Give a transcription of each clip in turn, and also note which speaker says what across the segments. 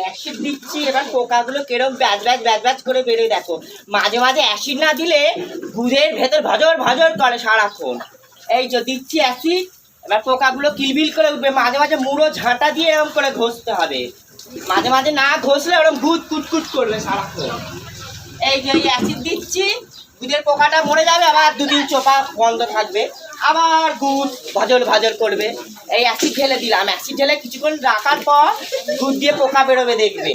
Speaker 1: Acid দিচ্ছি, এবার পোকাগুলো কিরম ব্যাজ ব্যাজ ব্যাজ ব্যাজ করে বেরোয় দেখো। মাঝে মাঝে অ্যাসিড না দিলে গুড়ের ভেতর ভজর ভজর করে সারাক্ষণ। এই যে দিচ্ছি অ্যাসিড, এবার পোকাগুলো কিলবিল করে উঠবে। মাঝে মাঝে মুড়ো ঝাঁটা দিয়ে এরকম করে ঘষতে হবে, মাঝে মাঝে না ঘষলে ওরকম গুদ কুটকুট করবে সারাক্ষণ। এই যে অ্যাসিড দিচ্ছি, গুদের পোকাটা মরে যাবে, আবার দুদিন চোপা বন্ধ থাকবে, আবার গুড় ভজর ভজর করবে। এই অ্যাসিড ঢেলে দিলাম, অ্যাসিড ঢেলে কিছুক্ষণ রাখার পর দুধ দিয়ে পোকা বেরোবে দেখবে,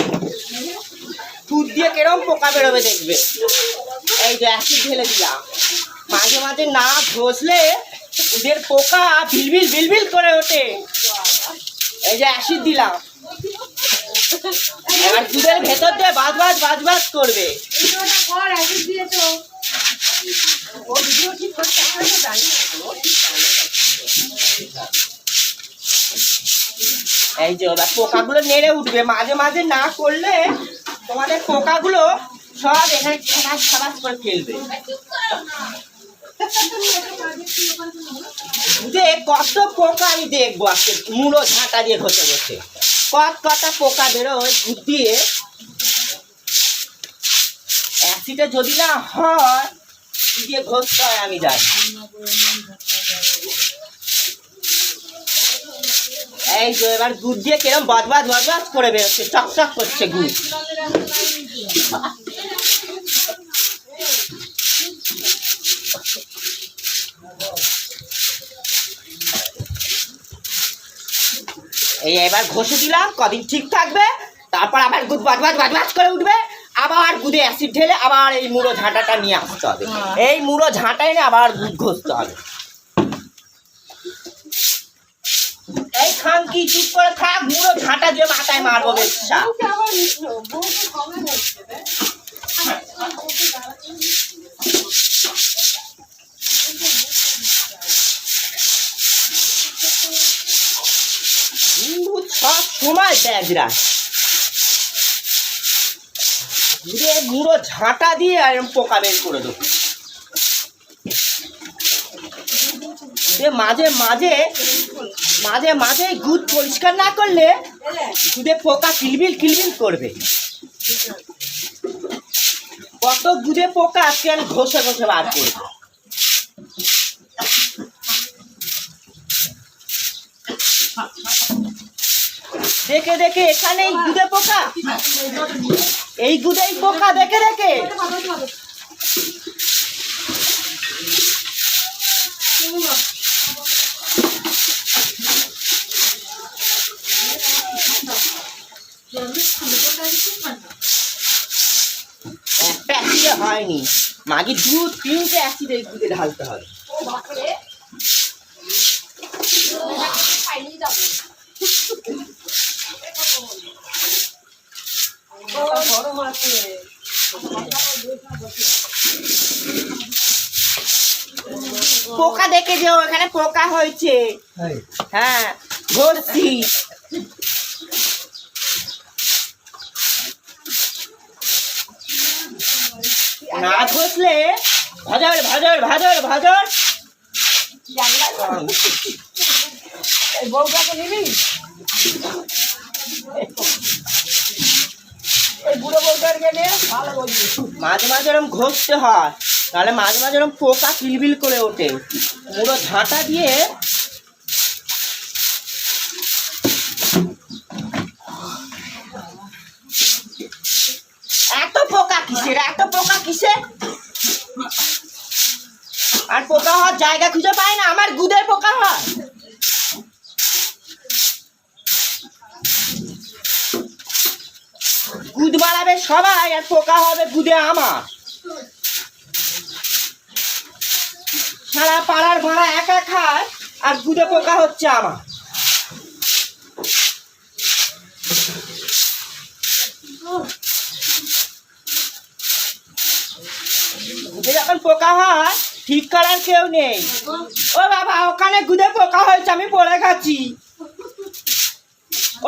Speaker 1: দুধ দিয়ে কেরম পোকা বেরোবে দেখবে। এই যে অ্যাসিড ঢেলে দিলাম, মাঝে মাঝে না ঘষলে দুধের পোকা বিলবিল বিলবিল করে ওঠে। এই যে অ্যাসিড দিলাম, এবার দুধের ভেতর দিয়ে বাজ বাজ বাজ বাজ করবে। এই যে ওরা পোকাগুলো নেড়ে উঠবে, মাঝে মাঝে না করলে তোমাদের পোকাগুলো সব এখানে খাবাস খাবাস করে ফেলবে। যে কত পোকা আমি দেখবো আজকে মুড়ো ঝাঁটা দিয়ে ঘষে ঘষে, কটা পোকা বেরোয় দুধ দিয়ে। অ্যাসিডে যদি না হয় দিয়ে ঘষতে হয়, আমি যাই। এই যে এবার গুড় দিয়ে কিরম বদবাদ বদবাদ করে বেরোচ্ছে, চকচক করছে গুড়। এই এবার ঘষে দিলাম, কদিন ঠিক থাকবে, তারপর আবার গুড় বদবাদ বদবাদ করে উঠবে, আবার গুড়ে অ্যাসিড ঢেলে আবার এই মুড়ো ঝাঁটাটা নিয়ে আসতে হবে। এই মুড়ো ঝাঁটা এনে আবার দুধ ঘষতে হবে। এই খান কি চুপ করে থাক, মুড়ো ঝাঁটা দিয়ে মাথায় মারবো বেশা। সব সময় ব্যাজরা মুড়ো ঝাঁটা দিয়ে পোকা বের করে দেবো। মাঝে মাঝে মাঝে মাঝে দুধ পরিষ্কার না করলে দুধে পোকা কিলবিল কিলবিল করবে। কত দুধে পোকা আজকে আমি ঘষে ঘষে বার করবো। দেখে দেখে এখানে এই দুধে পোকা, এই দুধেই পোকা দেখে দেখে। একটা অ্যাসিডে হয়নি, মাঝে দুধ 3টে অ্যাসিড এই দুধে ঢালতে হবে। পোকা দেখে যে ওখানে পোকা হয়েছে, হ্যাঁ ঘষছি। না ঘষলে ভজর ভজর ভজর ভজর। বউটাকে নিবি, মাঝে মাঝে এরকম ঘষতে হয়, তাহলে মাঝে মাঝে এরকম পোকা কিলবিল করে ওঠে। মুড়ো ঝাঁটা দিয়ে এত পোকা কিসের, এত পোকা কিসের? আর পোকা হওয়ার জায়গা খুঁজে পায় না, আমার গুদের পোকা হয়। গুদ বাড়াবে সবাই আর পোকা হবে গুদে আমার। সারা পাড়ার ভাড়া একা খায় আর গুদে পোকা হচ্ছে আমার। গুদে যখন পোকা হয় ঠিক করার কেউ নেই। ও বাবা ওখানে গুদে পোকা হয়েছে, আমি পড়ে গেছি,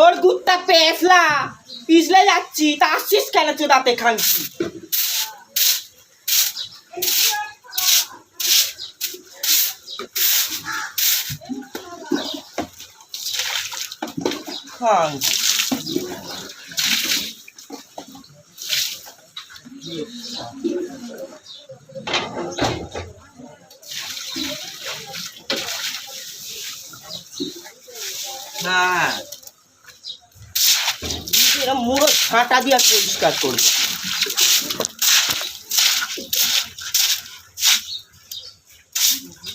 Speaker 1: ওর গুদটা পেছলা পিছলে যাচ্ছি, তা আসছিস কেন চোদাতে খাচ্ছি। হ্যাঁ, এরকম মুড়ো ছাঁটা দিয়ে পরিষ্কার করবো।